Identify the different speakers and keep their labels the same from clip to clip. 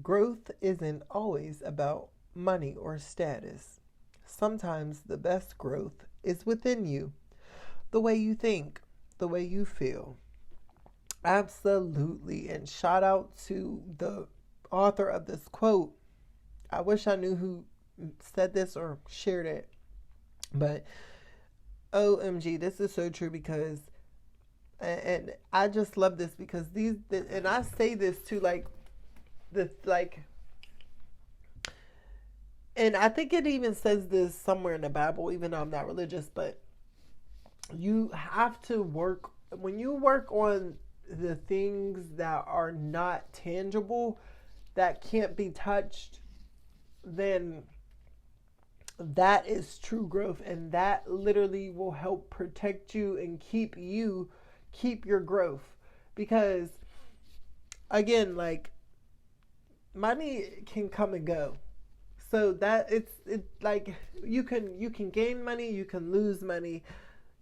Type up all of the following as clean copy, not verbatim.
Speaker 1: Growth isn't always about money or status. Sometimes the best growth is within you, the way you think, the way you feel. Absolutely. And shout out to the author of this quote. I wish I knew who said this or shared it. But OMG, this is so true because, and I just love this because and I say this to like, and I think it even says this somewhere in the Bible, even though I'm not religious, but you have to work, when you work on the things that are not tangible, that can't be touched, then that is true growth, and that literally will help protect you and keep your growth. Because again, like, money can come and go, so that it like, you can gain money, you can lose money,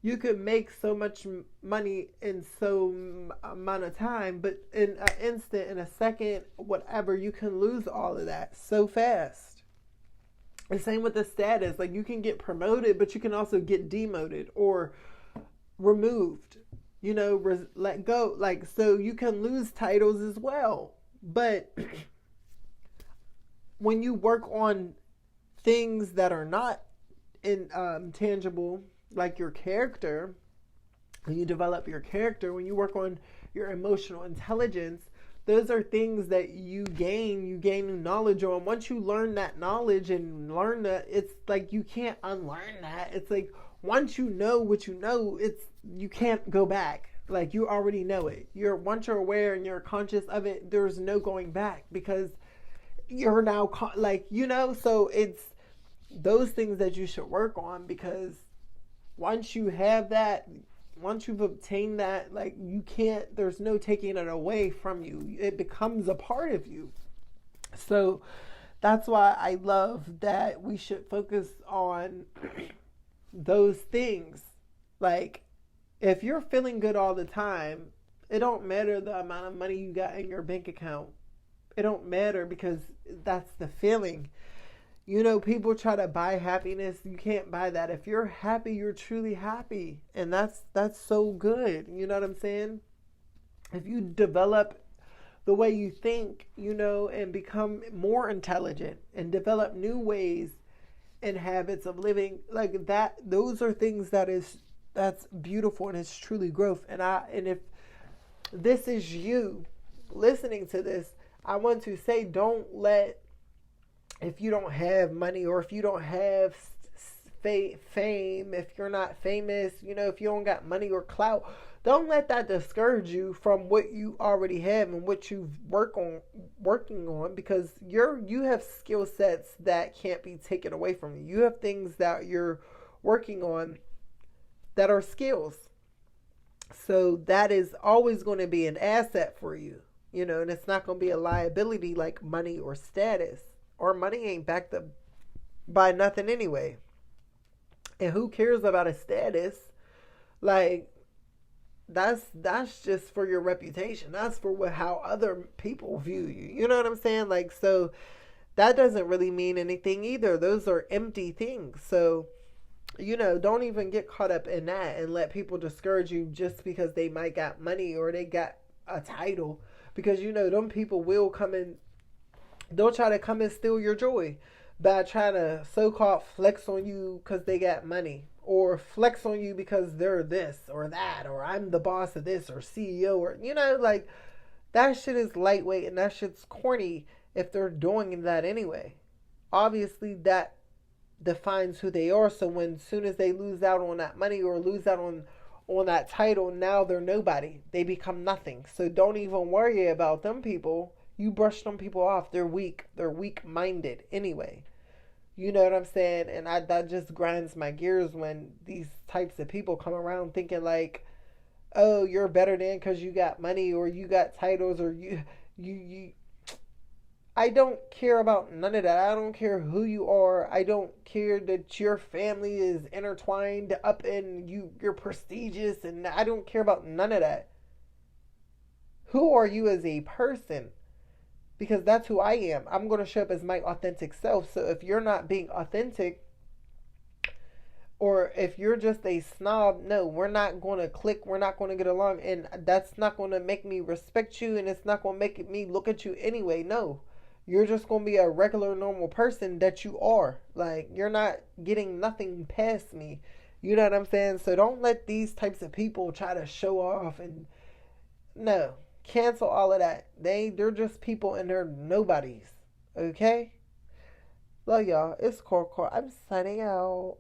Speaker 1: you could make so much money in so amount of time, but in an instant, in a second, whatever, you can lose all of that so fast. The same with the status. Like, you can get promoted, but you can also get demoted or removed. Let go. Like, so you can lose titles as well. But when you work on things that are not tangible, like your character, when you develop your character, when you work on your emotional intelligence, those are things that you gain new knowledge on. Once you learn that knowledge and learn that, it's like you can't unlearn that. It's like, once you know what you know, it's, you can't go back. Like, you already know it. Once you're aware and you're conscious of it, there's no going back, because you're now so it's those things that you should work on, because once you have that, once you've obtained that, like, you can't, there's no taking it away from you. It becomes a part of you. So that's why I love that we should focus on those things. Like, if you're feeling good all the time, it don't matter the amount of money you got in your bank account. It don't matter, because that's the feeling. People try to buy happiness. You can't buy that. If you're happy, you're truly happy. And that's so good. You know what I'm saying? If you develop the way you think, and become more intelligent and develop new ways and habits of living like that, those are things that's beautiful, and it's truly growth. And if this is you listening to this, I want to say, don't let, if you don't have money, or if you don't have fame, if you're not famous, if you don't got money or clout, don't let that discourage you from what you already have and what you've working on, because you have skill sets that can't be taken away from you. You have things that you're working on that are skills. So that is always going to be an asset for you, and it's not going to be a liability like money or status. Or money ain't backed up by nothing anyway. And who cares about a status? Like, that's just for your reputation. That's for how other people view you. You know what I'm saying? Like, so that doesn't really mean anything either. Those are empty things. So, don't even get caught up in that and let people discourage you just because they might got money or they got a title. Because, them people will come in, they'll try to come and steal your joy by trying to so-called flex on you because they got money, or flex on you because they're this or that, or I'm the boss of this, or CEO, or like, that shit is lightweight, and that shit's corny if they're doing that anyway. Obviously, that defines who they are. So when soon as they lose out on that money or lose out on that title, now they're nobody. They become nothing. So don't even worry about them people. You brush them people off. They're weak. They're weak minded anyway. You know what I'm saying? And that just grinds my gears when these types of people come around thinking like, oh, you're better than because you got money or you got titles or you. I don't care about none of that. I don't care who you are. I don't care that your family is intertwined up in you. You're prestigious, and I don't care about none of that. Who are you as a person? because that's who I am. I'm going to show up as my authentic self. So if you're not being authentic, or if you're just a snob, no, we're not going to click. We're not going to get along. And that's not going to make me respect you. And it's not going to make me look at you anyway. No, you're just going to be a regular, normal person that you are. Like, you're not getting nothing past me. You know what I'm saying? So don't let these types of people try to show off. And no, cancel all of that. They're just people and they're nobodies. Okay? Love y'all. It's Core. I'm signing out.